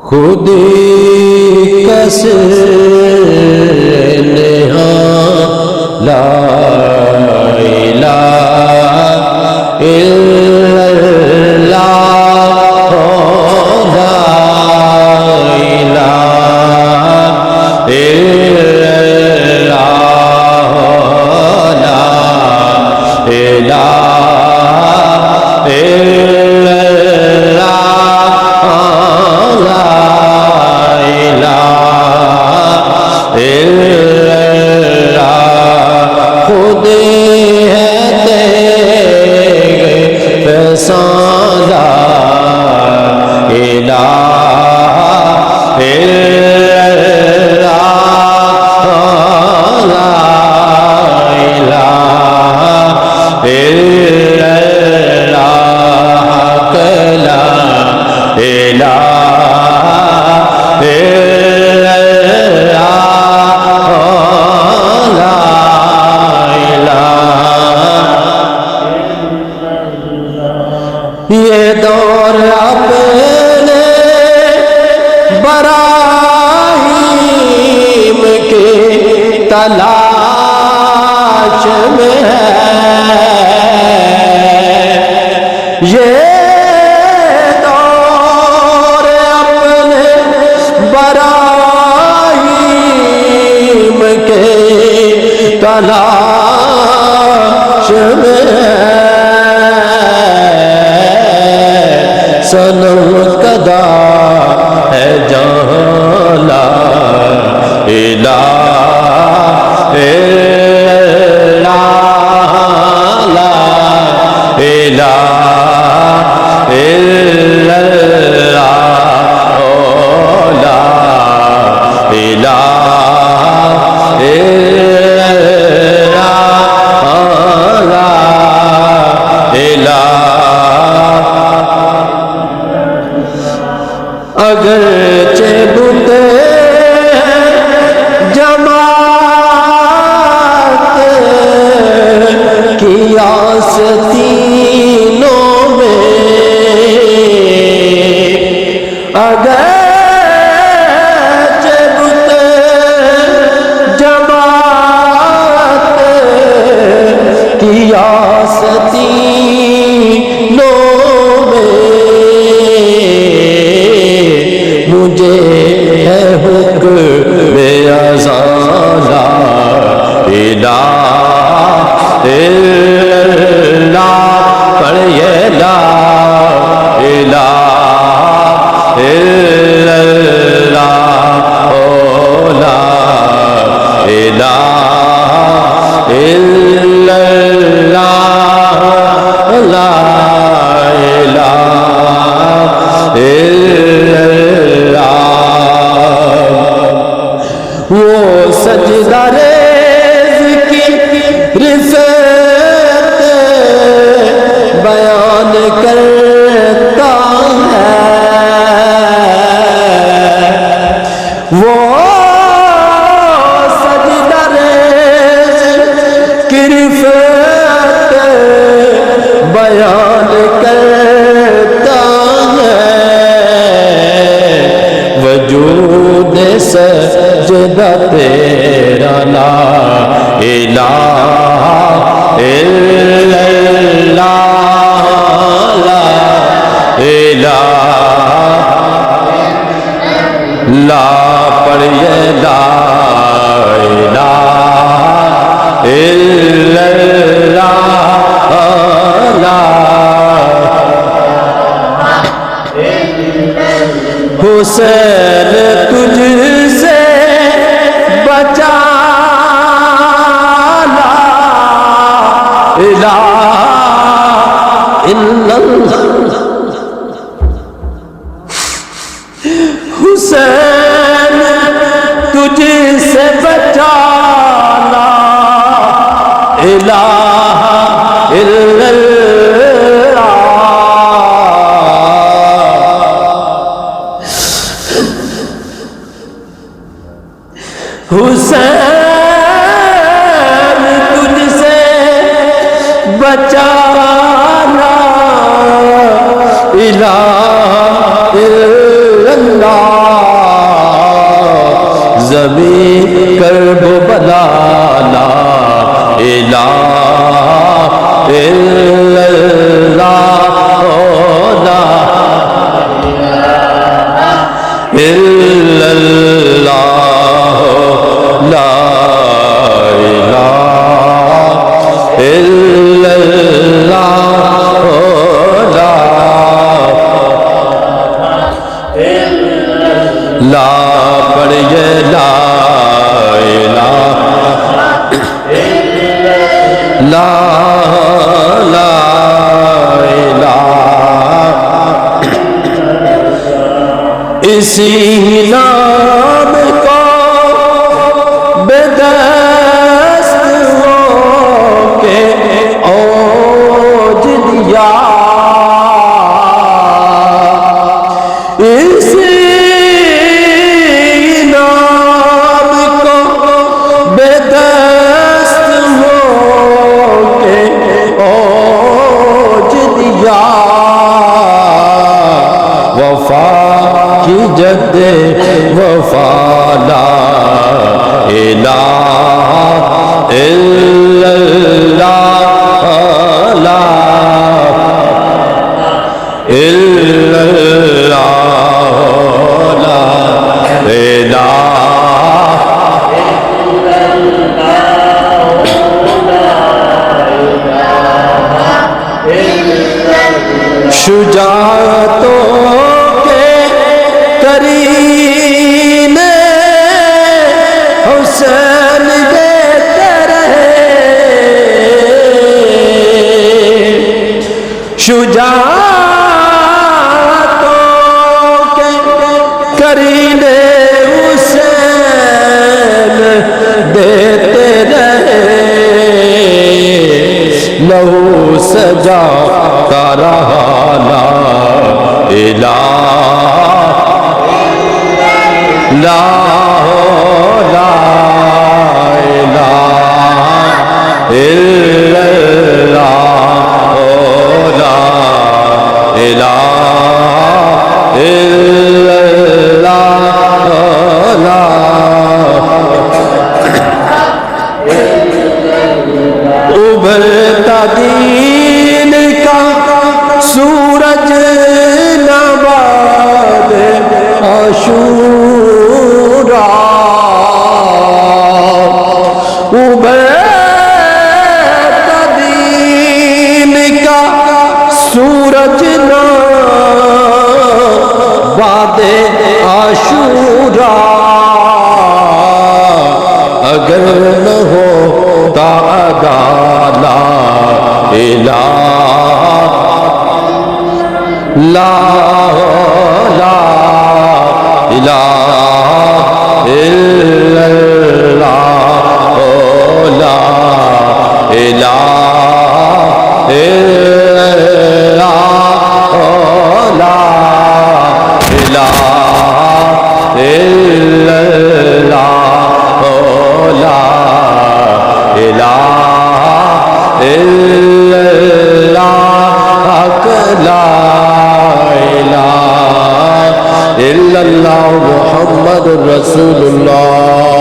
خودی کس نہاں لا الہ الا اللہ لا الہ الا اللہ لا الہ الا یہ دور اپنے براہیم کی تلاش میں ہے یہ دور اپنے براہیم کی تلاش میں ہے صنم قدا ہے جہاں لا الہ الا اللہ لا الہ الا اللہ لا الہ الا اگرچہ بت جماعت کی آستینوں میں اگرچہ بت جماعت کی آستینوں مجھے ہے حکم اذان لا الہ الا اللہ پڑھیے لا الہ الا اللہ لا الہ الا اللہ لا الہ الا وہ سجدہ ریز کی رفعت بیان کرتا ہے وہ سجدہ ریز کی رفعت بیان کرتا ہے وجود سجدہ تیرا لا الہ الا اللہ لا الہ لا پڑھیے لا الہ الا اللہ لا حسین تجھ سے بچا لا الہ الا اللہ حسین تجھ سے بچا لا الہ الا اللہ حسین تجھ سے بچانا الہ الا اللہ ولا لا الہ الا اللہ لا الا اللہ لا الہ الا اللہ لا پڑھئے لا الہ لا لا الہ اسی نام کو بے دست ہو کے اوج دیا اسی جد وفا لا الہ الا اللہ لا الا اللہ لا الہ شجاعتوں کریم حسین دیتے رہے شجاعتوں کے کریم حسین دیتے رہے لہو سجا کا رہا لا الہ لا لا الہ الا اللہ لا الہ الا اللہ لا ابھرتا دین کا سورج نباد عاشورا ابھرتا دین کا سورج نباد عاشورا اگر نہ ہوتا لا الہ لا لا الہ الا اللہ لا الہ الا اللہ لا الہ الا اللہ لا الہ الا اللہ لا الہ الا اللہ محمد رسول اللہ